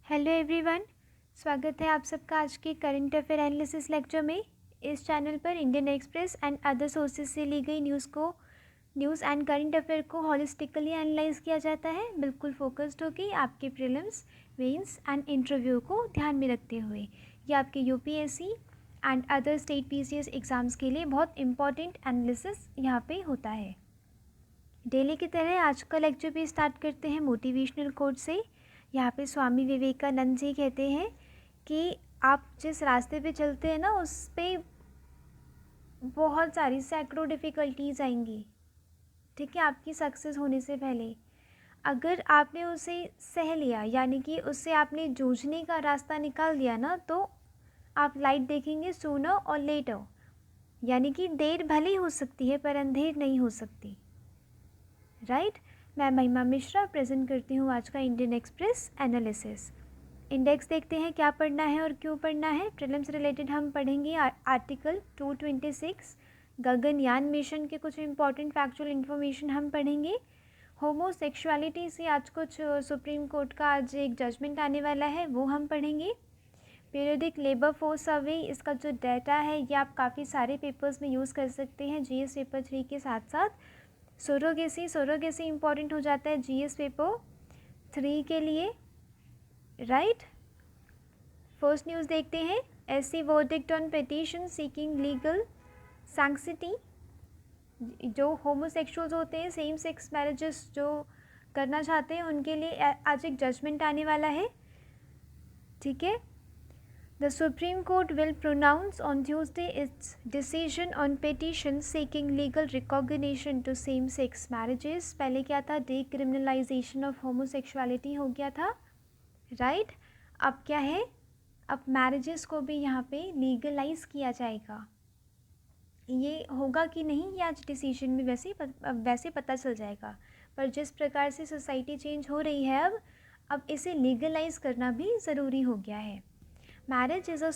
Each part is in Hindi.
हेलो एवरीवन, स्वागत है आप सबका आज के करंट अफेयर एनालिसिस लेक्चर में। इस चैनल पर Indian express and other sources से ली गई न्यूज़ एंड करंट अफेयर को हॉलिस्टिकली एनालाइज किया जाता है, बिल्कुल फोकस्ड होकर आपके प्रीलिम्स, मेंस एंड इंटरव्यू को ध्यान में रखते हुए। ये आपके UPSC and other state PCS exams के लिए बहुत इंपॉर्टेंट एनालिसिस यहाँ पे होता है। डेली की तरह आज का लेक्चर भी स्टार्ट करते हैं मोटिवेशनल कोट से। यहाँ पे स्वामी विवेकानंद जी कहते हैं कि आप जिस रास्ते पे चलते हैं ना, उस पे बहुत सारी सैकड़ों डिफ़िकल्टीज आएंगी, ठीक है, आपकी सक्सेस होने से पहले। अगर आपने उसे सह लिया, यानी कि उससे आपने जूझने का रास्ता निकाल दिया ना, तो आप लाइट देखेंगे सूनर और लेटर। यानी कि देर भले ही हो सकती है पर अंधेर नहीं हो सकती, राइट। मैं महिमा मिश्रा प्रेजेंट करती हूँ आज का इंडियन एक्सप्रेस एनालिसिस। इंडेक्स देखते हैं क्या पढ़ना है और क्यों पढ़ना है। प्रीलिम्स रिलेटेड हम पढ़ेंगे आर्टिकल 226 गगनयान मिशन के कुछ इंपॉर्टेंट फैक्चुअल इन्फॉर्मेशन हम पढ़ेंगे। होमोसेक्सुअलिटी से आज कुछ सुप्रीम कोर्ट का आज एक जजमेंट आने वाला है, वो हम पढ़ेंगे। पीरियडिक लेबर फोर्स सर्वे, इसका जो डाटा है ये आप काफ़ी सारे पेपर्स में यूज़ कर सकते हैं जीएस पेपर 3 के साथ साथ। सोरोगेसी इंपॉर्टेंट हो जाता है जीएस पेपर 3 के लिए, राइट। फर्स्ट न्यूज़ देखते हैं। SC verdict on petition seeking legal sanctity. जो होमोसेक्सुअल्स होते हैं, सेम सेक्स मैरिजेस जो करना चाहते हैं, उनके लिए आज एक जजमेंट आने वाला है, ठीक है। The Supreme Court will pronounce on Tuesday its decision on petition seeking legal recognition to same-sex marriages. पहले क्या था, decriminalization of homosexuality हो गया था, राइट। अब क्या है, अब मैरिजेस को भी यहाँ पे लीगलाइज किया जाएगा। ये होगा कि नहीं ये आज डिसीजन में वैसे पता चल जाएगा, पर जिस प्रकार से सोसाइटी चेंज हो रही है अब इसे लीगलाइज करना भी ज़रूरी हो गया है। Marriage is a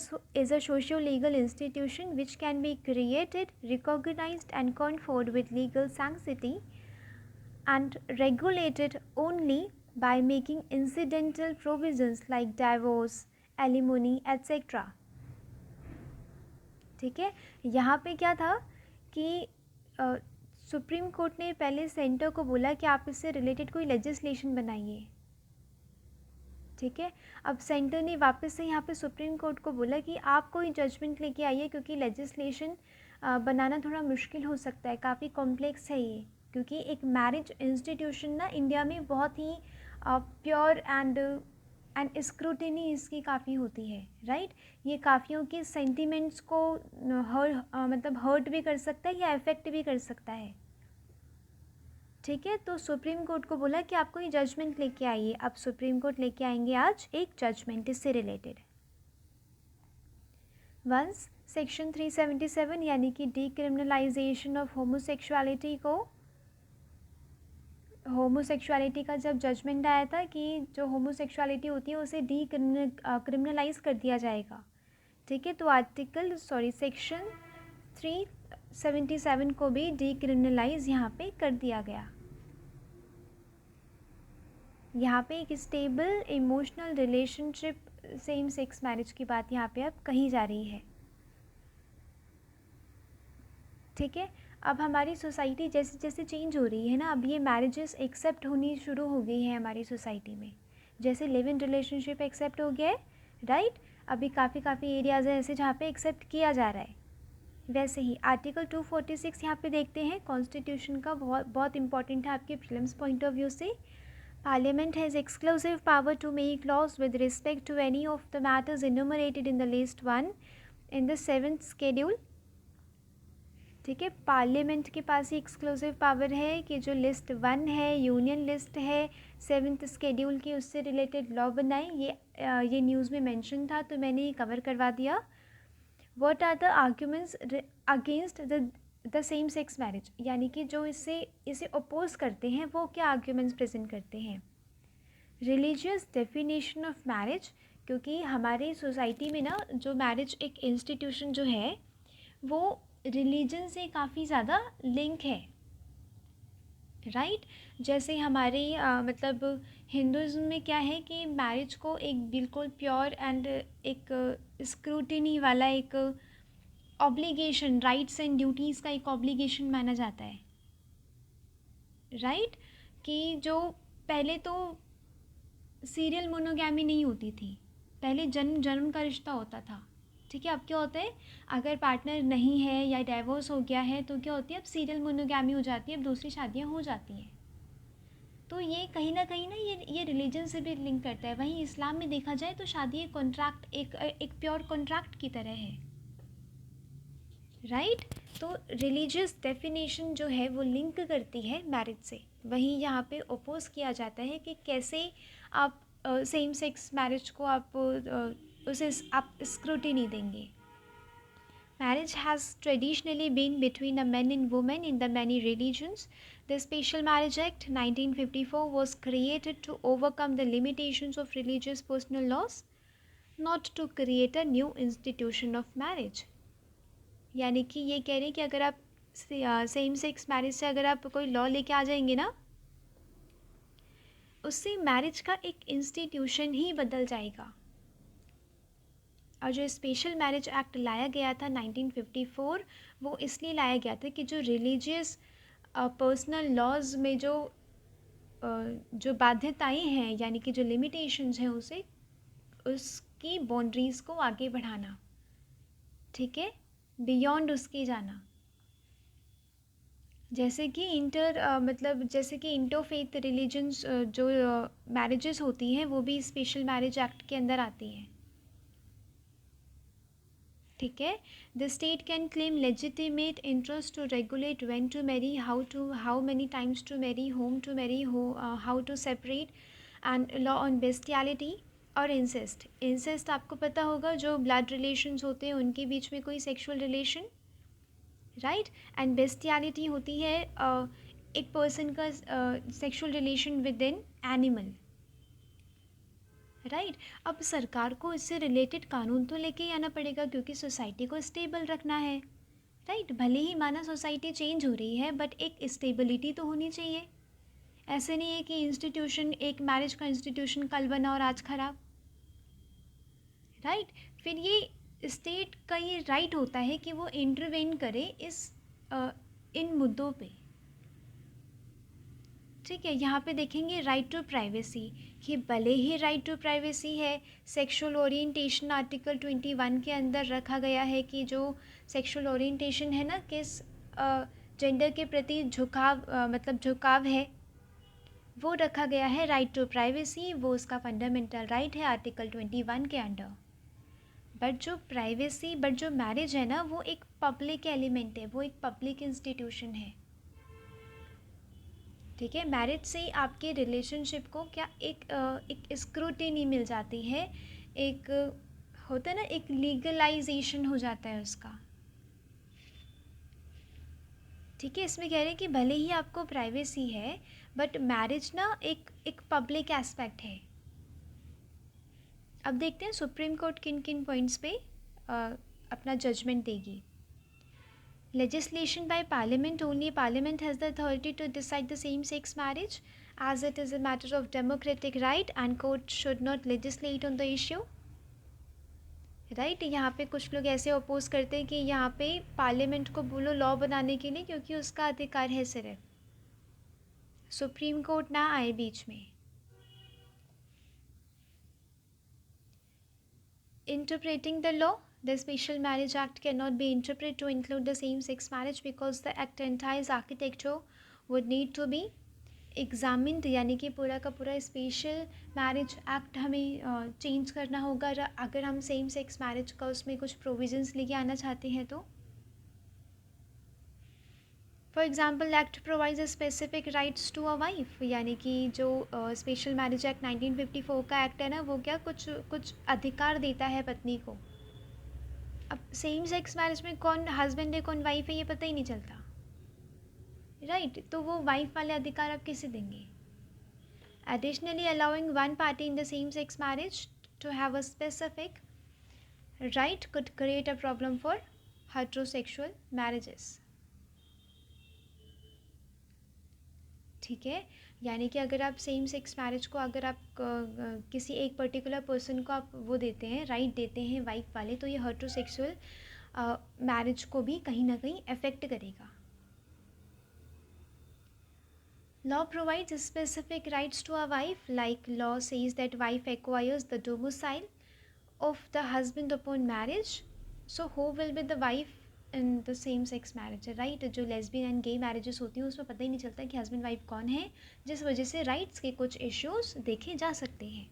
socio-legal institution which can be created, recognized and conferred with legal sanctity and regulated only by making incidental provisions like divorce, alimony, etc. ठीक है। यहाँ पे क्या था कि सुप्रीम कोर्ट ने पहले सेंटर को बोला कि आप इससे रिलेटेड कोई लेजिस्लेशन बनाइए, ठीक है। अब सेंटर ने वापस से यहाँ पे सुप्रीम कोर्ट को बोला कि आप कोई जजमेंट लेके आइए, क्योंकि लेजिस्लेशन बनाना थोड़ा मुश्किल हो सकता है, काफ़ी कॉम्प्लेक्स है ये, क्योंकि एक मैरिज इंस्टीट्यूशन ना इंडिया में बहुत ही प्योर एंड स्क्रूटिनी इसकी काफ़ी होती है, राइट। ये काफ़ियों के सेंटिमेंट्स को हर्ट भी कर सकता है या अफेक्ट भी कर सकता है, ठीक है। तो सुप्रीम कोर्ट को बोला कि आपको ये जजमेंट लेके आइए। अब सुप्रीम कोर्ट लेके आएंगे आज एक जजमेंट इससे रिलेटेड। वंस सेक्शन 377 यानी कि डीक्रिमिनलाइजेशन ऑफ होमोसेक्सुअलिटी का जब जजमेंट आया था कि जो होमोसेक्सुअलिटी होती है उसे क्रिमिनलाइज कर दिया जाएगा, ठीक है। तो सेक्शन 377 को भी डीक्रिमिनलाइज यहाँ पे कर दिया गया। यहाँ पे एक stable emotional relationship, same sex marriage की बात यहाँ पे अब कही जा रही है, ठीक है। अब हमारी सोसाइटी जैसे जैसे चेंज हो रही है ना, अब ये मैरिजेस एक्सेप्ट होनी शुरू हो गई है हमारी सोसाइटी में। जैसे लिव इन रिलेशनशिप एक्सेप्ट हो गया है, राइट। अभी काफ़ी एरियाज़ हैं ऐसे जहाँ पे एक्सेप्ट किया जा रहा है। वैसे ही आर्टिकल 246 यहाँ पे देखते हैं, कॉन्स्टिट्यूशन का बहुत इंपॉर्टेंट है आपके प्रीलिम्स पॉइंट ऑफ व्यू से। Parliament has exclusive power to make laws with respect to any of the matters enumerated in the list 1 in the 7th schedule, ठीक है। पार्लियामेंट के पास ही एक्सक्लूसिव पावर है कि जो लिस्ट 1 है, यूनियन लिस्ट है 7th स्केड्यूल की, उससे रिलेटेड लॉ बनाए। ये न्यूज़ में मेंशन था तो मैंने ये कवर करवा दिया। What are the arguments against the same sex marriage, यानी कि जो इसे अपोज करते हैं वो क्या आर्ग्यूमेंट्स प्रेजेंट करते हैं। रिलीजियस डेफिनेशन ऑफ मैरिज, क्योंकि हमारी सोसाइटी में ना जो मैरिज एक इंस्टीट्यूशन जो है वो रिलीजन से काफ़ी ज़्यादा लिंक है, राइट। जैसे हमारे हिंदुज़्म में क्या है कि मैरिज को एक बिल्कुल प्योर एंड एक स्क्रूटिनी वाला एक ऑब्लिगेशन, राइट्स एंड ड्यूटीज़ का एक ऑब्लिगेशन माना जाता है, राइट। कि जो पहले तो सीरियल मोनोगैमी नहीं होती थी, पहले जन्म जन्म का रिश्ता होता था, ठीक है। अब क्या होता है, अगर पार्टनर नहीं है या डाइवोर्स हो गया है तो क्या होती है, अब सीरियल मोनोगैमी हो जाती है, अब दूसरी शादियाँ हो जाती हैं। तो ये कहीं ना ये रिलीजन से भी लिंक करता है। वहीं इस्लाम में देखा जाए तो शादी एक कॉन्ट्रैक्ट, एक प्योर कॉन्ट्रैक्ट की तरह है, राइट। तो रिलीजियस डेफिनेशन जो है वो लिंक करती है मैरिज से। वहीं यहाँ पे ओपोज किया जाता है कि कैसे आप सेम सेक्स मैरिज को आप उसे आप स्क्रूटिनी देंगे। Marriage has traditionally been between a man and woman in the many religions. The Special Marriage Act 1954 was created to overcome the limitations of religious personal laws, not to create a new institution of marriage. यानी कि ये कह रहे हैं कि अगर आप सेम सेक्स मैरिज से अगर आप कोई लॉ लेके आ जाएंगे ना, उससे मैरिज का एक इंस्टीट्यूशन ही बदल जाएगा। और जो स्पेशल मैरिज एक्ट लाया गया था 1954, वो इसलिए लाया गया था कि जो रिलीजियस पर्सनल लॉज में जो बाध्यताएं हैं, यानी कि जो लिमिटेशंस हैं, उसे उसकी बाउंड्रीज़ को आगे बढ़ाना, ठीक है, बियॉन्ड उसके जाना। जैसे कि मतलब जैसे कि इंटरफेथ रिलीजन्स जो मैरिजेस होती हैं वो भी स्पेशल मैरिज एक्ट के अंदर आती हैं, ठीक है। The state can claim legitimate interest to regulate when to marry, how many times to marry, whom to marry, how to separate, and law on bestiality और इंसेस्ट। इंसेस्ट आपको पता होगा, जो ब्लड रिलेशंस होते हैं उनके बीच में कोई sexual relation, right. And bestiality होती है एक पर्सन का sexual relation with in animal, right. अब सरकार को इससे रिलेटेड कानून तो लेके ही आना पड़ेगा, क्योंकि सोसाइटी को स्टेबल रखना है, राइट। भले ही माना सोसाइटी चेंज हो रही है, बट एक स्टेबिलिटी तो होनी चाहिए। ऐसे नहीं है कि इंस्टीट्यूशन, एक मैरिज का इंस्टीट्यूशन कल बना और आज खराब, राइट। फिर ये स्टेट का ये राइट होता है कि वो इंटरवेन करे इन मुद्दों पे, ठीक है। यहाँ पे देखेंगे राइट टू प्राइवेसी, कि भले ही राइट टू प्राइवेसी है, सेक्सुअल ओरिएंटेशन आर्टिकल 21 के अंदर रखा गया है कि जो सेक्सुअल ओरिएंटेशन है ना, किस जेंडर के प्रति झुकाव मतलब झुकाव है, वो रखा गया है राइट टू प्राइवेसी, वो उसका फंडामेंटल राइट है आर्टिकल 21 के अंडर। बट जो मैरिज है ना, वो एक पब्लिक एलिमेंट है, वो एक पब्लिक इंस्टीट्यूशन है, ठीक है। मैरिज से आपके रिलेशनशिप को क्या एक स्क्रूटिनी मिल जाती है, एक होता है ना, एक लीगलाइजेशन हो जाता है उसका, ठीक है। इसमें कह रहे हैं कि भले ही आपको प्राइवेसी है, बट मैरिज ना एक पब्लिक एस्पेक्ट है। अब देखते हैं सुप्रीम कोर्ट किन किन पॉइंट्स पे अपना जजमेंट देगी। Legislation by Parliament. Only Parliament has the authority to decide the same-sex marriage, as it is a matter of democratic right and court should not legislate on the issue. Right यहाँ पे कुछ लोग ऐसे अपोज करते हैं कि यहाँ पे पार्लियामेंट को बोलो लॉ बनाने के लिए, क्योंकि उसका अधिकार है सिर्फ, सुप्रीम कोर्ट ना आए बीच में। Interpreting the law. The Special Marriage Act cannot be interpreted to include the same-sex marriage because the act entire architecture would need to be examined, यानी कि पूरा का पूरा स्पेशल मैरिज एक्ट हमें चेंज करना होगा अगर हम सेम सेक्स मैरिज का उसमें कुछ प्रोविजंस लेके आना चाहते हैं तो। For example, act provides specific rights to a wife, यानी कि जो स्पेशल मैरिज एक्ट 1954 का एक्ट है ना, वो क्या कुछ अधिकार देता है पत्नी को। अब सेम सेक्स मैरिज में कौन हस्बैंड है कौन वाइफ है ये पता ही नहीं चलता, राइट। तो वो वाइफ वाले अधिकार आप किसे देंगे। Additionally allowing one party in the same sex marriage to have a specific right could create a problem for heterosexual marriages, ठीक है। यानी कि अगर आप सेम सेक्स मैरिज को अगर आप किसी एक पर्टिकुलर पर्सन को आप वो देते हैं, राइट देते हैं वाइफ वाले, तो ये हेटेरोसेक्सुअल मैरिज को भी कहीं ना कहीं अफेक्ट करेगा. Law provides specific rights to a wife, like law says that wife acquires the domicile of the husband upon marriage. So who will be the wife in the same sex marriage, right? जो lesbian and gay marriages होती हैं उसमें पता ही नहीं चलता कि husband wife कौन है, जिस वजह से rights के कुछ issues देखे जा सकते हैं.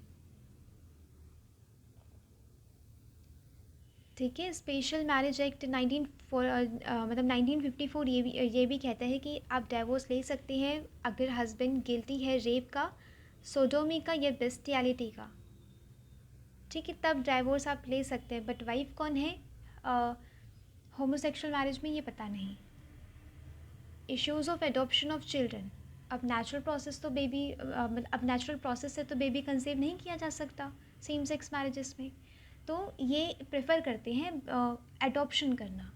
ठीक है. स्पेशल मैरिज एक्ट 1954 ये भी कहता है कि आप डाइवोर्स ले सकते हैं अगर हस्बैंड गिल्टी है रेप का, सोडोमी का या बेस्टियलिटी का. ठीक है, तब डाइवोर्स आप ले सकते हैं. बट वाइफ कौन है होमोसेक्सुअल मैरिज में, ये पता नहीं. Issues of adoption of children. अब नेचुरल प्रोसेस तो बेबी अब नेचुरल प्रोसेस से तो बेबी कंसीव नहीं किया जा सकता सेम सेक्स मैरिजेस में, तो ये प्रेफर करते हैं एडॉप्शन करना.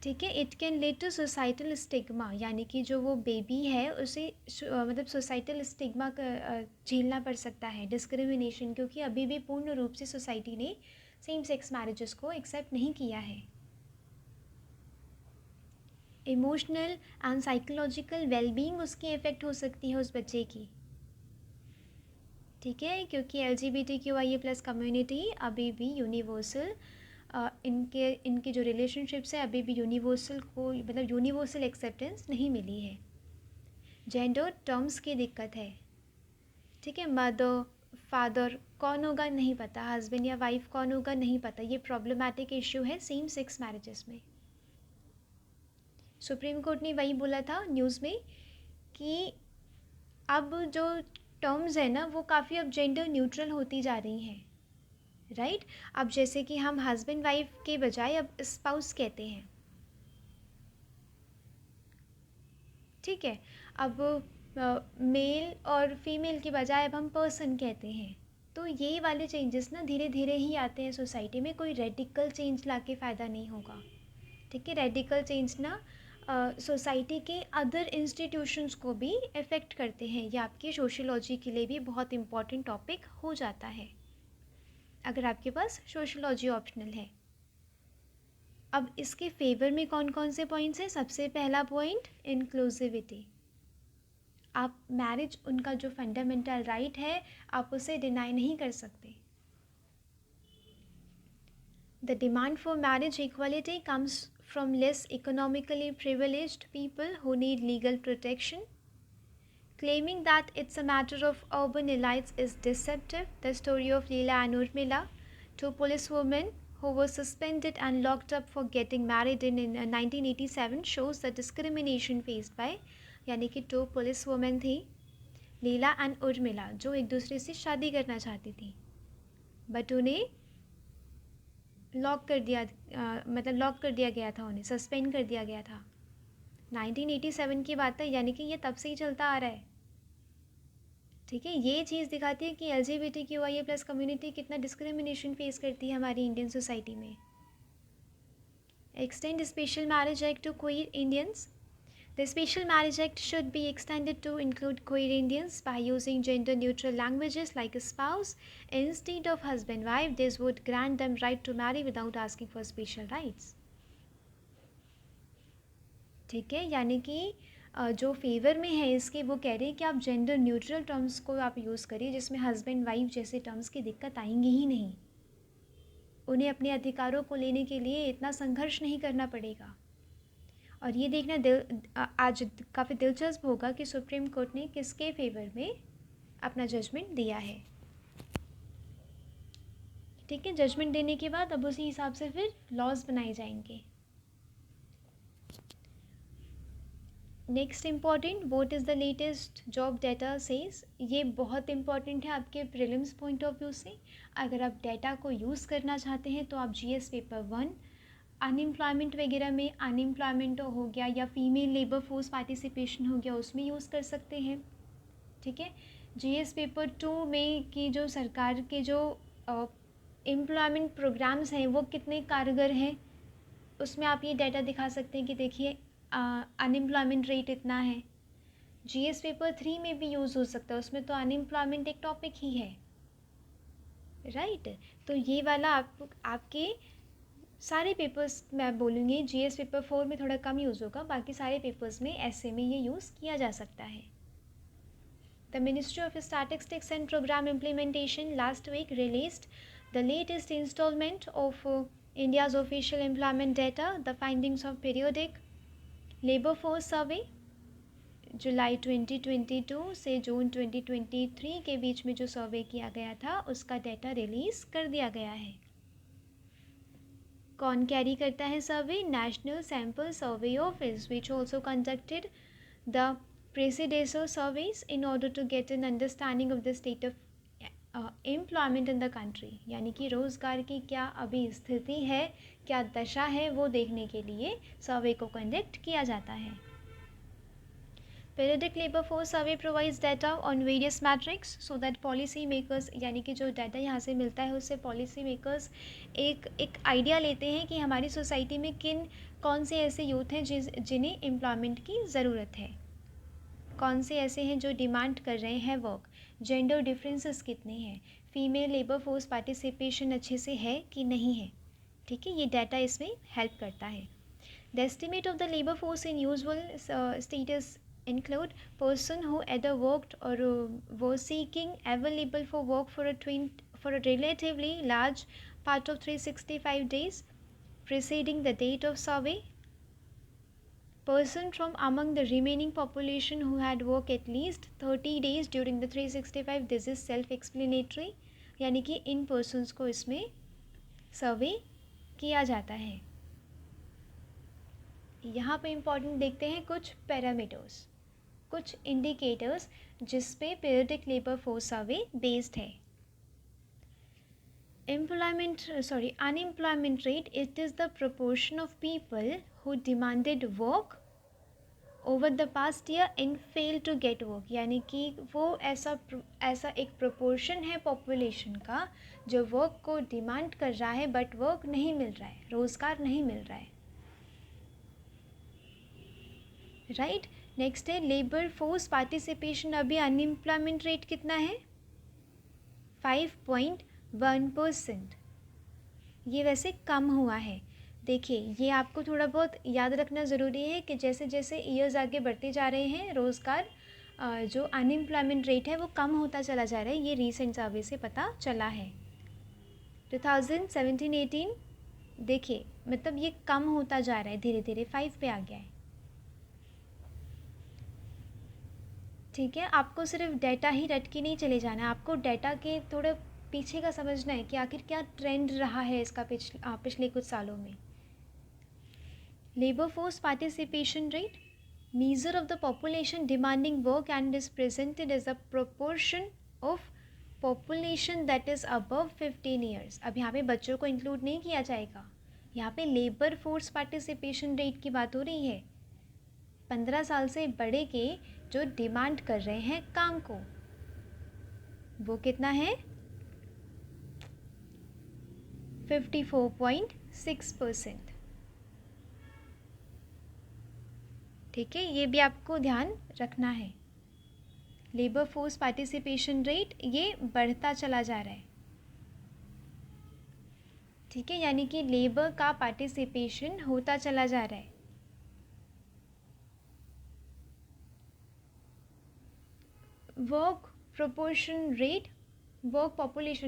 ठीक है. It can lead to societal stigma, यानी कि जो वो बेबी है उसे मतलब सोसाइटल स्टिग्मा झेलना पड़ सकता है, डिस्क्रिमिनेशन, क्योंकि अभी भी पूर्ण रूप से सोसाइटी ने सेम सेक्स मैरिजेस को एक्सेप्ट नहीं किया है. इमोशनल एंड साइकोलॉजिकल वेलबींग उसकी इफ़ेक्ट हो सकती है उस बच्चे की. ठीक है, क्योंकि LGBTQIA+ कम्युनिटी अभी भी यूनिवर्सल इनके जो रिलेशनशिप्स है अभी भी यूनिवर्सल को मतलब यूनिवर्सल एक्सेप्टेंस नहीं मिली है. जेंडर टर्म्स की दिक्कत है. ठीक है. मदर फादर कौन होगा नहीं पता, हस्बैंड या वाइफ कौन होगा नहीं पता, ये प्रॉब्लमैटिक इश्यू है सेम सेक्स मैरिजेस में. सुप्रीम कोर्ट ने वही बोला था न्यूज़ में कि अब जो टर्म्स है ना वो काफ़ी अब जेंडर न्यूट्रल होती जा रही हैं, राइट. अब जैसे कि हम हस्बैंड वाइफ के बजाय अब स्पाउस कहते हैं. ठीक है. अब मेल और फीमेल के बजाय अब हम पर्सन कहते हैं. तो ये वाले चेंजेस ना धीरे धीरे ही आते हैं सोसाइटी में, कोई रेडिकल चेंज लाके फ़ायदा नहीं होगा. ठीक है. रेडिकल चेंज ना सोसाइटी के अदर इंस्टीट्यूशंस को भी अफेक्ट करते हैं. ये आपकी सोशियोलॉजी के लिए भी बहुत इम्पॉर्टेंट टॉपिक हो जाता है अगर आपके पास सोशियोलॉजी ऑप्शनल है. अब इसके फेवर में कौन कौन से पॉइंट्स हैं. सबसे पहला पॉइंट इंक्लूसिविटी. आप मैरिज उनका जो फंडामेंटल राइट है आप उसे डिनाई नहीं कर सकते. The demand for marriage equality comes from less economically privileged people who need legal protection. Claiming that it's a matter of urban elites is deceptive. The story of Leela and Urmila, two policewomen who were suspended and locked up for getting married in 1987, shows the discrimination faced by, यानी कि two policewomen थी लीला एंड उर्मिला जो एक दूसरे से शादी करना चाहती थी, बट उन्हें लॉक कर दिया मतलब लॉक कर दिया गया था, उन्हें सस्पेंड कर दिया गया था. 1987 की बात है, यानी कि ये तब से ही चलता आ रहा है. ठीक है. ये चीज़ दिखाती है कि LGBTQIA+ कम्युनिटी कितना डिस्क्रिमिनेशन फेस करती है हमारी इंडियन सोसाइटी में. Extend special marriage act to queer Indians. The Special Marriage Act should be extended to include queer Indians by using gender-neutral languages like spouse instead of husband-wife. This would grant them right to marry without asking for special rights. ठीक है. यानी कि जो फेवर में है इसके वो कह रहे हैं कि आप जेंडर न्यूट्रल टर्म्स को आप यूज़ करिए जिसमें हस्बैंड वाइफ जैसे टर्म्स की दिक्कत आएंगी ही नहीं. उन्हें अपने अधिकारों को लेने के लिए इतना संघर्ष नहीं करना पड़ेगा. और ये देखना आज काफ़ी दिलचस्प होगा कि सुप्रीम कोर्ट ने किसके फेवर में अपना जजमेंट दिया है. ठीक है. जजमेंट देने के बाद अब उसी हिसाब से फिर लॉज बनाए जाएंगे. Next important, what is the latest job data says. ये बहुत इंपॉर्टेंट है आपके प्रीलिम्स पॉइंट ऑफ व्यू से. अगर आप डाटा को यूज़ करना चाहते हैं तो आप GS पेपर 1 अनएम्प्लॉयमेंट वगैरह में अनएम्प्लॉयमेंट हो गया या फीमेल लेबर फोर्स पार्टिसिपेशन हो गया उसमें यूज़ कर सकते हैं. ठीक है. GS पेपर 2 में कि जो सरकार के जो एम्प्लॉयमेंट प्रोग्राम्स हैं वो कितने कारगर हैं उसमें आप ये डाटा दिखा सकते हैं कि देखिए अनएम्प्लॉयमेंट रेट इतना है। जीएस पेपर 3 में भी यूज़ हो सकता है, उसमें तो अनएम्प्लॉयमेंट एक टॉपिक ही है, राइट। तो ये वाला आपके सारे पेपर्स मैं बोलूँगी, जीएस पेपर 4 में थोड़ा कम यूज़ होगा, बाकी सारे पेपर्स में ऐसे में ये यूज़ किया जा सकता है। The Ministry of Statistics and Program Implementation last week released the latest installment of India's official employment data, the findings of periodic labor force survey जुलाई 2022 से जून 2023 के बीच में जो सर्वे किया गया था उसका डेटा रिलीज़ कर दिया गया है। कौन कैरी करता है survey? National sample survey office which also conducted the predecessor surveys in order to get an understanding of the state of employment in the country, यानी कि रोज़गार की क्या अभी स्थिति है, क्या दशा है, वो देखने के लिए सर्वे को कंडक्ट किया जाता है। Periodic labor force survey provides data on various metrics so that policy makers, यानी कि जो डाटा यहाँ से मिलता है उससे पॉलिसी मेकर्स एक आइडिया लेते हैं कि हमारी सोसाइटी में कौन से ऐसे यूथ हैं जिन्हें एम्प्लॉयमेंट की ज़रूरत है, कौन से ऐसे हैं जो डिमांड कर रहे हैं वर्क, जेंडर डिफरेंसेस कितने हैं, फीमेल लेबर फोर्स पार्टिसिपेशन अच्छे से है कि नहीं है, ठीक है, ये डाटा इसमें हेल्प करता है। The estimate of the labour force in usual status include person who either worked or was seeking available for work for a relatively large part of 365 days preceding the date of survey, person from among the remaining population who had worked at least 30 days during the 365, this is self explanatory, यानी कि इन persons को इसमें सर्वे किया जाता है। यहाँ पे इम्पॉर्टेंट देखते हैं कुछ पैरामीटर्स, कुछ इंडिकेटर्स जिस पे periodic labour force survey based है। Unemployment rate, it is the proportion of people who demanded work over the past year and fail to get work, यानी कि वो ऐसा एक प्रोपोर्शन है पॉपुलेशन का जो वर्क को डिमांड कर रहा है बट वर्क नहीं मिल रहा है, रोज़गार नहीं मिल रहा है, राइट। नेक्स्ट है लेबर फोर्स पार्टिसिपेशन, अभी अनएम्प्लॉयमेंट रेट कितना है? 5.1%, ये वैसे कम हुआ है। देखिए ये आपको थोड़ा बहुत याद रखना ज़रूरी है कि जैसे जैसे ईयर्स आगे बढ़ते जा रहे हैं रोज़गार जो अनएम्प्लॉयमेंट रेट है वो कम होता चला जा रहा है, ये रीसेंट सर्वे से पता चला है। 2017-18 देखिए मतलब ये कम होता जा रहा है, धीरे धीरे 5 पे आ गया है, ठीक है। आपको सिर्फ डाटा ही रट के नहीं चले जाना है, आपको डाटा के थोड़ा पीछे का समझना है कि आखिर क्या ट्रेंड रहा है इसका पिछले कुछ सालों में। Labour force participation rate, measure of the population demanding work and is presented as a proportion of population that is above 15 years। अब यहाँ पे बच्चों को इंक्लूड नहीं किया जाएगा, यहाँ पे लेबर फोर्स पार्टिसिपेशन रेट की बात हो रही है। 15 साल से बड़े के जो डिमांड कर रहे हैं काम को, वो कितना है? 54.6%, ठीक है, ये भी आपको ध्यान रखना है। लेबर फोर्स पार्टिसिपेशन रेट ये बढ़ता चला जा रहा है, ठीक है, यानी कि लेबर का पार्टिसिपेशन होता चला जा रहा है। Work population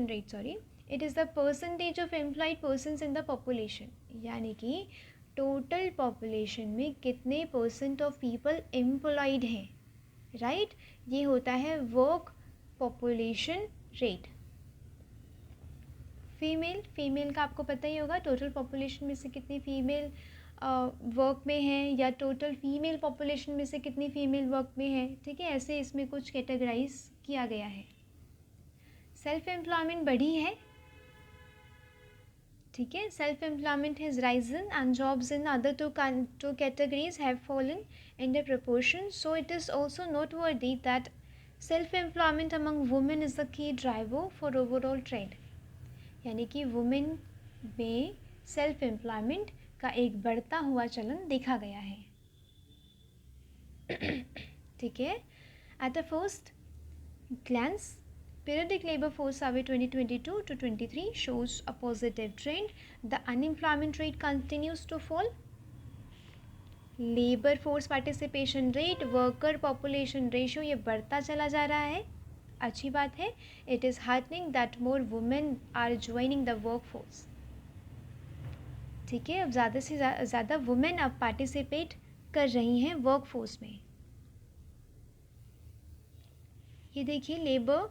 rate, it is the percentage of employed persons in the population, यानी कि टोटल पॉपुलेशन में कितने परसेंट ऑफ पीपल एम्प्लॉयड हैं, राइट, ये होता है वर्क पॉपुलेशन रेट। फीमेल का आपको पता ही होगा, टोटल पॉपुलेशन में से कितनी फीमेल वर्क में है या टोटल फीमेल पॉपुलेशन में से कितनी फीमेल वर्क में है, ठीक है, ऐसे इसमें कुछ कैटेगराइज किया गया है। सेल्फ एम्प्लॉयमेंट बढ़ी है, ठीक है, self employment has Ryzen and jobs in other two categories have fallen in the proportion, so it is also noteworthy that self employment among women is the key driver for overall trend, यानी कि वुमेन में सेल्फ एम्प्लॉयमेंट का एक बढ़ता हुआ चलन देखा गया है। ठीक है. At the first glance, periodic labor force survey 2022 to 23 shows a positive trend. The unemployment rate continues to fall. Labour force participation rate, worker population ratio ये बढ़ता चला जा रहा है. अच्छी बात है. It is heartening that more women are joining the work force. ठीक है, अब ज़्यादा से ज़्यादा वुमेन अब पार्टिसिपेट कर रही हैं वर्क फोर्स में. ये देखिए, labour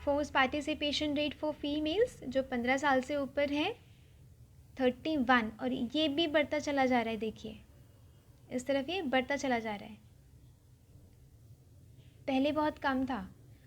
force participation rate for females जो 15 साल से ऊपर है 31, और ये भी बढ़ता चला जा रहा है. देखिए, इस तरफ ये बढ़ता चला जा रहा है. पहले बहुत कम था.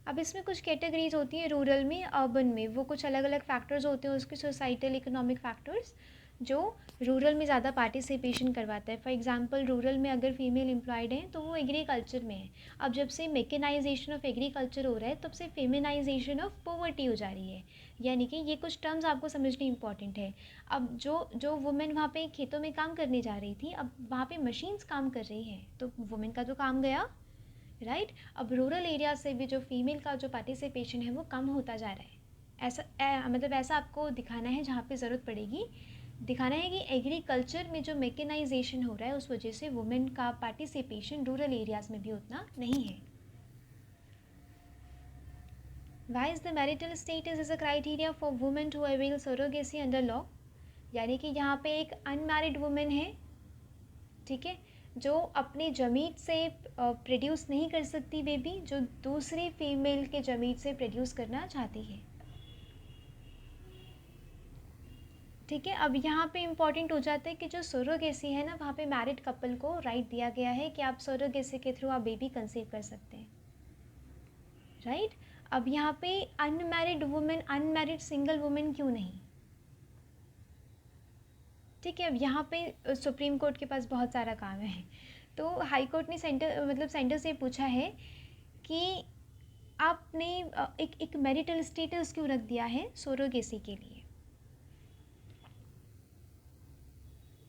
अब इसमें कुछ कैटेगरीज होती हैं, रूरल में, अर्बन में, वो कुछ अलग अलग फैक्टर्स होते हैं उसके, सोसाइटल इकोनॉमिक फैक्टर्स, जो रूरल में ज़्यादा पार्टिसिपेशन करवाता है. फॉर एग्जांपल, रूरल में अगर फीमेल एम्प्लॉयड हैं तो वो एग्रीकल्चर में है. अब जब से मेकेनाइजेशन ऑफ एग्रीकल्चर हो रहा है तब से फेमिनाइजेशन ऑफ पॉवर्टी हो जा रही है. यानी कि ये कुछ टर्म्स आपको समझनी इंपॉर्टेंट है. अब जो वुमेन वहाँ पे खेतों में काम करने जा रही थी, अब वहाँ पे मशीन्स काम कर रही हैं, तो वुमेन का तो काम गया, राइट. अब रूरल एरिया से भी जो फीमेल का जो पार्टिसिपेशन है वो कम होता जा रहा है. ऐसा मतलब ऐसा आपको दिखाना है, जहाँ पे ज़रूरत पड़ेगी दिखाना है कि एग्रीकल्चर में जो मेकेनाइजेशन हो रहा है उस वजह से वुमेन का पार्टिसिपेशन रूरल एरियाज़ में भी उतना नहीं है. Why is the marital status is a criteria for women to avail surrogacy under law? यानी कि यहाँ पे एक अनमैरिड वुमेन है, ठीक है, जो अपनी जमीत से प्रोड्यूस नहीं कर सकती बेबी, जो दूसरी फीमेल के जमीत से प्रोड्यूस करना चाहती है. ठीक है. अब यहाँ पे इम्पॉर्टेंट हो जाता है कि जो सरोगेसी है ना, वहाँ पे मैरिड कपल को राइट दिया गया है कि आप सरोगेसी के थ्रू आप बेबी कंसीव कर सकते हैं, राइट. अब यहाँ पे unmarried women, unmarried single women क्यों नहीं? ठीक है. अब यहाँ पे सुप्रीम कोर्ट के पास बहुत सारा काम है, तो हाई कोर्ट ने सेंटर से पूछा है कि आपने एक मैरिटल स्टेटस क्यों रख दिया है सरोगेसी के लिए.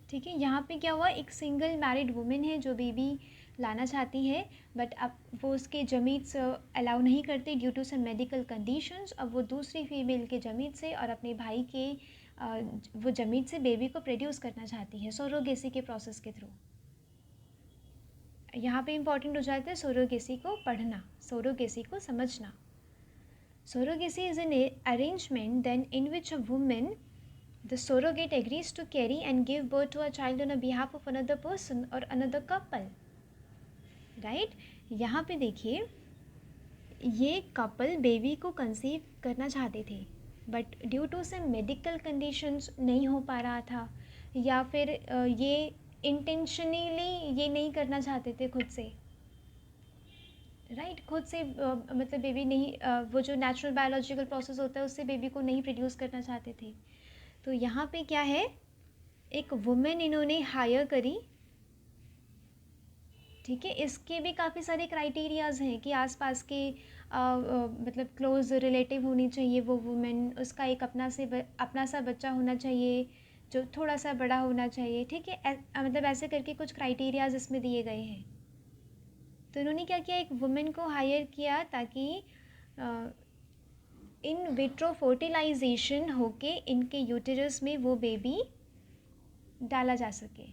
ठीक है. यहाँ पे क्या हुआ, एक सिंगल मैरिड वुमेन है जो बेबी लाना चाहती है, बट अब वो उसके जमीत अलाउ नहीं करते due to some medical conditions. अब वो दूसरी फीमेल के जमीत से और अपने भाई के वो जमीत से बेबी को प्रोड्यूस करना चाहती है सरोगेसी के प्रोसेस के थ्रू. यहाँ पे इम्पॉर्टेंट हो जाता है सरोगेसी को पढ़ना, सरोगेसी को समझना. Surrogacy is an arrangement then in which a women, the surrogate agrees to carry and give birth to a child on behalf of another person or another couple, right. यहाँ पे देखिए, ये कपल बेबी को कंसीव करना चाहते थे, बट ड्यू टू से मेडिकल कंडीशंस नहीं हो पा रहा था, या फिर ये इंटेंशनली ये नहीं करना चाहते थे खुद से, राइट. खुद से मतलब बेबी नहीं, वो जो नेचुरल बायोलॉजिकल प्रोसेस होता है उससे बेबी को नहीं प्रोड्यूस करना चाहते थे. तो यहाँ पे क्या है, एक वुमेन इन्होंने हायर करी, ठीक है. इसके भी काफ़ी सारे क्राइटेरियाज़ हैं कि आसपास के मतलब क्लोज रिलेटिव होनी चाहिए वो वुमेन, उसका एक अपना सा बच्चा होना चाहिए जो थोड़ा सा बड़ा होना चाहिए, ठीक है. मतलब ऐसे करके कुछ क्राइटेरियाज़ इसमें दिए गए हैं. तो इन्होंने क्या किया, एक वुमेन को हायर किया ताकि इन विट्रो फर्टिलाइजेशन होके इनके यूटेरस में वो बेबी डाला जा सके,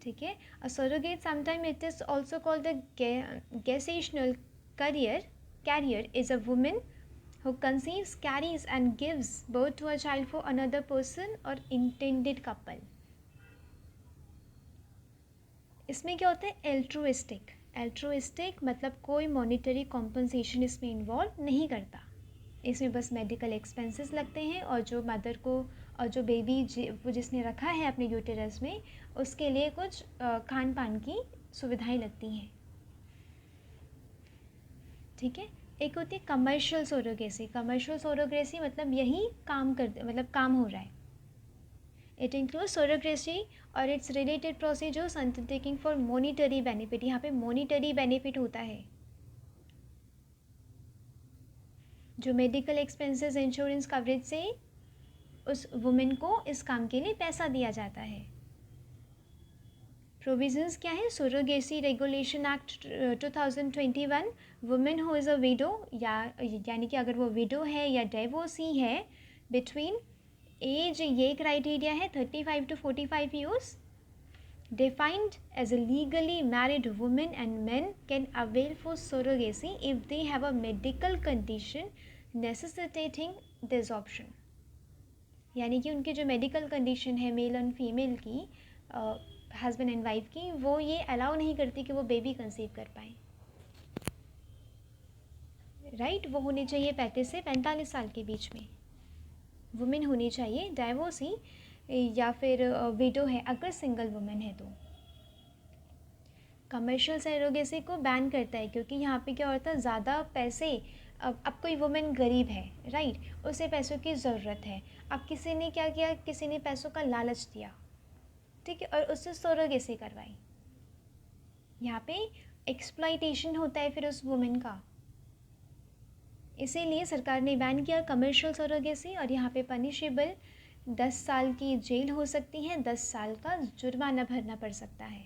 ठीक है. A surrogate sometime it is also called the gestational carrier is a women who conceives, carries and gives birth to a child for another person or intended couple. इसमें क्या होता है, एल्ट्रुइस्टिक मतलब कोई मॉनिटरी कॉम्पनसेशन इसमें इन्वॉल्व नहीं करता. इसमें बस मेडिकल एक्सपेंसेस लगते हैं, और जो मदर को और जो बेबी वो जिसने रखा है अपने यूटेरस में उसके लिए कुछ खान पान की सुविधाएं लगती हैं, ठीक है. एक होती है कमर्शियल सोरोगेसी मतलब यही काम हो रहा है. इट इंक्लूड्स सोरोगेसी और it's related procedures undertaking for monetary benefit. यहाँ पे मॉनिटरी बेनिफिट होता है, जो मेडिकल एक्सपेंसेस इंश्योरेंस कवरेज से उस वुमेन को इस काम के लिए पैसा दिया जाता है. प्रोविजंस क्या है? Surrogacy regulation act 2021, women who is a widow यानी कि अगर वो विडो है या डाइवोर्सी है, बिटवीन एज, ये क्राइटेरिया है 35 to 45 years, defined as a legally married woman and men can avail for surrogacy if they have a medical condition necessitating this option. यानी कि उनकी जो मेडिकल कंडीशन है मेल एंड फीमेल की, हस्बैंड एंड वाइफ की, वो ये अलाउ नहीं करती कि वो बेबी कंसीव कर पाए, राइट? वो होने चाहिए 35 से 45 साल के बीच में वुमेन होनी चाहिए, डाइवोर्सी या फिर विडो है अगर सिंगल वुमेन है तो। कमर्शियल सरोगेसी को बैन करता है क्योंकि यहाँ पे क्या होता है, ज़्यादा पैसे, अब कोई वुमेन गरीब है, राइट, उसे पैसों की ज़रूरत है, अब किसी ने क्या किया, किसी ने पैसों का लालच दिया, ठीक है, और उससे सरोगेसी करवाई, यहाँ पे एक्सप्लॉइटेशन होता है फिर उस वुमेन का। इसीलिए सरकार ने बैन किया कमर्शियल सरोगेसी, और यहाँ पे पनिशेबल 10 साल की जेल हो सकती है, 10 साल का जुर्माना भरना पड़ सकता है।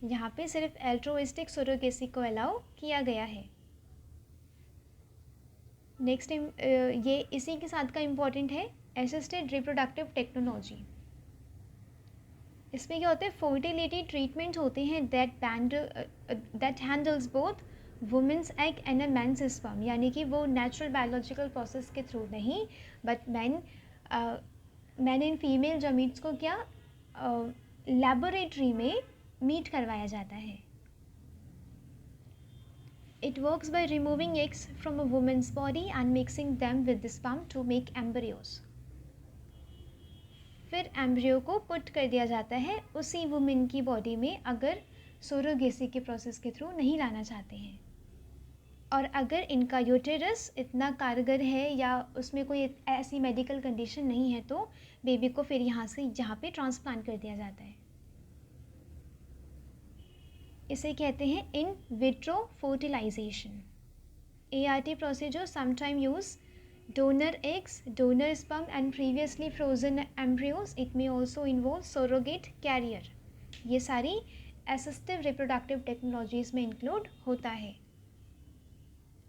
यहाँ पे सिर्फ एल्ट्रोइस्टिक सरोगेसी को अलाउ किया गया है। नेक्स्ट ये इसी के साथ का इम्पॉर्टेंट है असिस्टेड रिप्रोडक्टिव टेक्नोलॉजी। इसमें क्या होता है, फर्टिलिटी ट्रीटमेंट होते हैं that handles both women's egg and a man's sperm, यानी कि वो नेचुरल बायोलॉजिकल प्रोसेस के थ्रू नहीं, but man and female gametes को क्या लेबोरेटरी में मीट करवाया जाता है। It works by removing eggs from a woman's body and mixing them with the sperm to make embryos. फिर एम्ब्रियो को पुट कर दिया जाता है उसी वुमेन की बॉडी में अगर सोरोगेसी के प्रोसेस के थ्रू नहीं लाना चाहते हैं, और अगर इनका यूटेरस इतना कारगर है या उसमें कोई ऐसी मेडिकल कंडीशन नहीं है तो बेबी को फिर यहाँ पे ट्रांसप्लांट कर दिया जाता है। इसे कहते हैं in vitro fertilisation. ART procedure sometimes use donor eggs, donor sperm and previously frozen embryos. It may also involve surrogate carrier. ये सारी assistive reproductive technologies में इंक्लूड होता है,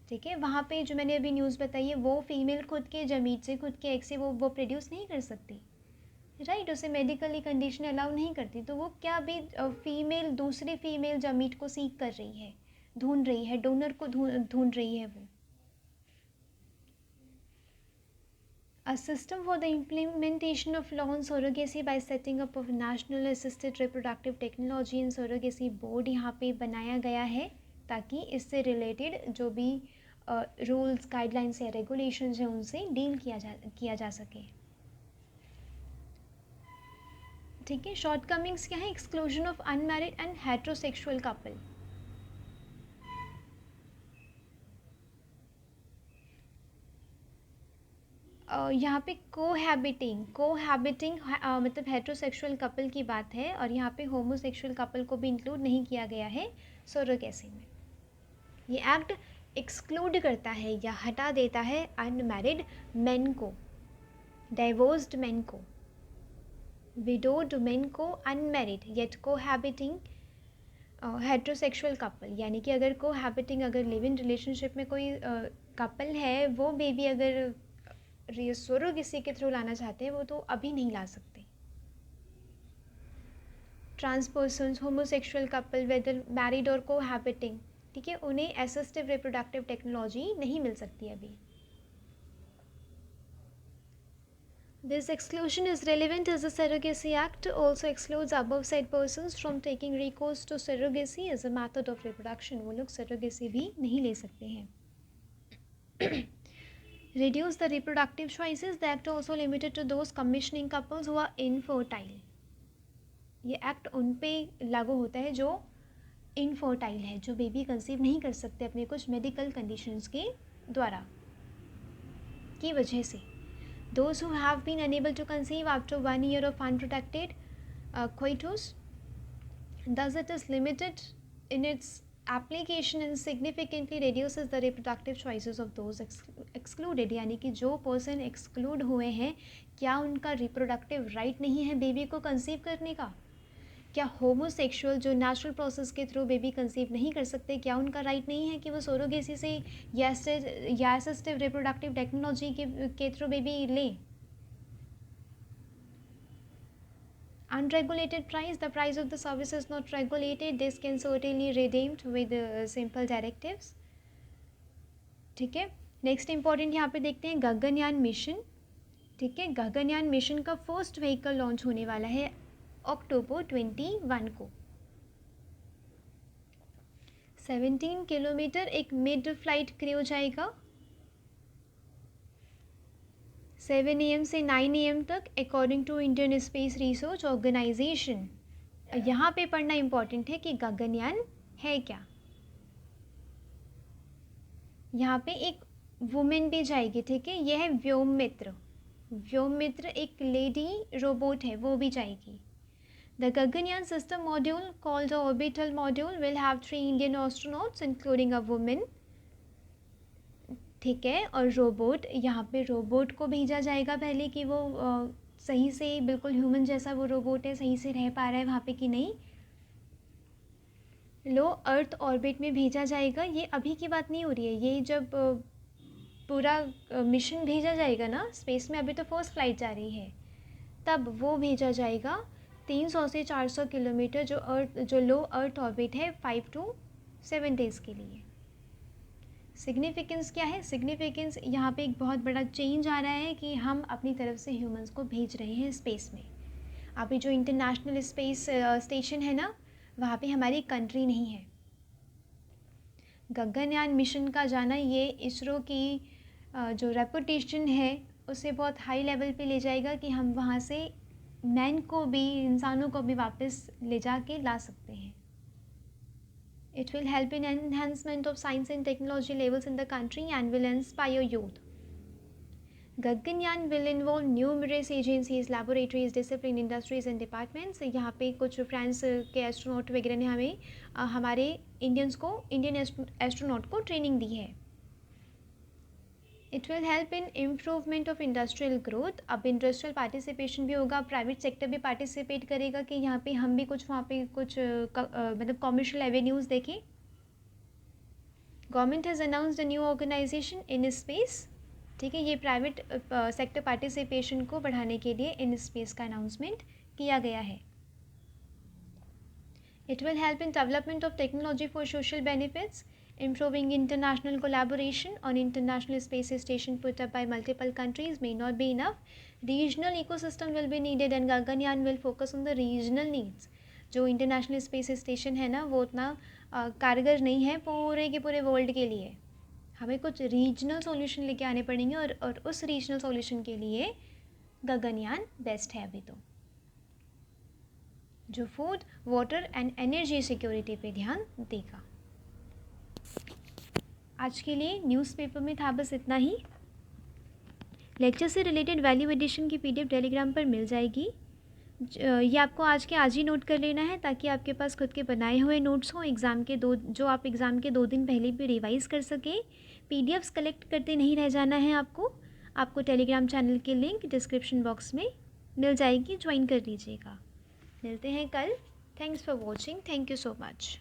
ठीक है। वहाँ पे जो मैंने अभी न्यूज़ बताई है, वो फीमेल खुद के जमीट से, खुद के एग से वो प्रोड्यूस नहीं कर सकती, राइट, उसे मेडिकली कंडीशन अलाउ नहीं करती, तो वो क्या भी फीमेल दूसरी फीमेल जमीट को सीख कर रही है, ढूंढ रही है, डोनर को ढूंढ रही है वो। A system for the implementation of law on surrogacy by setting up of National Assisted Reproductive Technology and Surrogacy Board यहाँ पे बनाया गया है ताकि इससे रिलेटेड जो भी रूल्स, गाइडलाइंस या रेगुलेशंस हैं उनसे डील किया जा सके, ठीक है। शॉर्टकमिंग्स क्या है? Exclusion of unmarried and heterosexual couple. यहाँ पे कोहैबिटिंग मतलब हेट्रोसेक्सुअल कपल की बात है, और यहाँ पे होमोसेक्सुअल कपल को भी इंक्लूड नहीं किया गया है सरोगेसी में। ये एक्ट एक्सक्लूड करता है या हटा देता है अनमैरिड मेन को, डाइवोर्स्ड मेन को, विडोड मेन को, अनमैरिड येट कोहैबिटिंग हेट्रोसेक्सुअल कपल, यानी कि अगर कोहैबिटिंग, अगर लिव इन रिलेशनशिप में कोई कपल है, वो बेबी अगर सरोगेसी के थ्रू लाना चाहते हैं वो तो अभी नहीं ला सकते। Trans persons, homosexual couple, whether married और कोहैबिटिंग, ठीक है, उन्हें असिस्टिव रिप्रोडक्टिव टेक्नोलॉजी नहीं मिल सकती अभी। This exclusion is relevant as the Surrogacy Act also excludes above said persons from taking recourse to surrogacy as a method of reproduction. वो लोग surrogacy भी नहीं ले सकते हैं। Reduce the reproductive choices. The act also limited to those commissioning couples who are infertile. ये एक्ट उन पे लागू होता है जो इनफर्टाइल है, जो बेबी कंसीव नहीं कर सकते अपने कुछ मेडिकल कंडीशंस के द्वारा की वजह से। Those who have been unable to conceive after 1 year of unprotected coitus, thus it is limited in its application and significantly reduces the reproductive choices of those excluded. यानी कि जो पर्सन एक्सक्लूड हुए हैं, क्या उनका रिप्रोडक्टिव राइट नहीं है बेबी को कंसीव करने का? क्या होमोसेक्सुअल जो नेचुरल प्रोसेस के थ्रू बेबी कंसीव नहीं कर सकते, क्या उनका राइट नहीं है कि वो सोरोगेसी से या असिस्टिव रिप्रोडक्टिव टेक्नोलॉजी के थ्रू बेबी लें? Unregulated price, the price of the service is not regulated. This can certainly redeemed with simple directives. ठीक है, नेक्स्ट इंपॉर्टेंट यहाँ पे देखते हैं गगनयान मिशन। ठीक है, गगनयान मिशन का फर्स्ट व्हीकल लॉन्च होने वाला है अक्टूबर 21 को। 17 किलोमीटर एक मिड फ्लाइट क्रू जाएगा 7 AM से 9 AM तक according to Indian Space Research Organisation. यहाँ पे पढ़ना इम्पॉर्टेंट है कि गगनयान है क्या। यहाँ पे एक वुमेन भी जाएगी। ठीक है, यह है व्योममित्र। व्योममित्र एक लेडी रोबोट है, वो भी जाएगी। The Gaganyaan system module called the orbital module will have 3 Indian astronauts including a women. ठीक है, और रोबोट, यहाँ पे रोबोट को भेजा जाएगा पहले कि वो सही से बिल्कुल ह्यूमन जैसा वो रोबोट है, सही से रह पा रहा है वहाँ पे कि नहीं। लो अर्थ ऑर्बिट में भेजा जाएगा। ये अभी की बात नहीं हो रही है, ये जब पूरा मिशन भेजा जाएगा ना स्पेस में, अभी तो फर्स्ट फ्लाइट जा रही है, तब वो भेजा जाएगा 300 से 400 किलोमीटर जो लो अर्थ ऑर्बिट है 5 to 7 डेज़ के लिए। सिग्निफिकेंस क्या है? सिग्निफिकेंस यहाँ पे एक बहुत बड़ा चेंज आ रहा है कि हम अपनी तरफ से ह्यूमंस को भेज रहे हैं स्पेस में। अभी जो इंटरनेशनल स्पेस स्टेशन है ना, वहाँ पे हमारी कंट्री नहीं है। गगनयान मिशन का जाना ये इसरो की जो रेपुटेशन है उसे बहुत हाई लेवल पे ले जाएगा कि हम वहाँ से मैन को भी, इंसानों को भी वापस ले जा के ला सकते हैं। It will help in enhancement of science and technology levels in the country and will inspire youth. Gaganyaan will involve numerous agencies, laboratories, discipline, industries and departments. यहाँ पे कुछ फ्रांस के एस्ट्रोनॉट वगैरह ने हमें हमारे इंडियन एस्ट्रोनॉट को ट्रेनिंग दी है। It will help in improvement of industrial growth. अब इंडस्ट्रियल पार्टिसिपेशन भी होगा, प्राइवेट सेक्टर भी पार्टिसिपेट करेगा कि यहाँ पे हम भी कुछ वहाँ पे कुछ मतलब कॉमर्शियल एवेन्यूज़ देखें। Government has announced a new organisation in space. ठीक है, ये प्राइवेट सेक्टर पार्टिसिपेशन को बढ़ाने के लिए इन स्पेस का अनाउंसमेंट किया गया है। It will help in development of technology for social benefits, improving international collaboration on international space station put up by multiple countries may not be enough. Regional ecosystem will be needed and Gaganyaan will focus on the regional needs. जो इंटरनेशनल स्पेस स्टेशन है ना, वो उतना कारगर नहीं है पूरे के पूरे वर्ल्ड के लिए। हमें कुछ रीजनल सॉल्यूशन लेके आने पड़ेंगे और उस रीजनल सॉल्यूशन के लिए गगनयान बेस्ट है अभी तो, जो food, water and energy security पे ध्यान देगा। आज के लिए न्यूज़पेपर में था बस इतना ही। लेक्चर से रिलेटेड वैल्यू एडिशन की PDF टेलीग्राम पर मिल जाएगी। ये आपको आज ही नोट कर लेना है ताकि आपके पास खुद के बनाए हुए नोट्स हों जो आप एग्ज़ाम के 2 दिन पहले भी रिवाइज़ कर सकें। PDFs कलेक्ट करते नहीं रह जाना है आपको टेलीग्राम चैनल की लिंक डिस्क्रिप्शन बॉक्स में मिल जाएगी, ज्वाइन कर लीजिएगा। मिलते हैं कल। Thanks for watching. Thank you so much.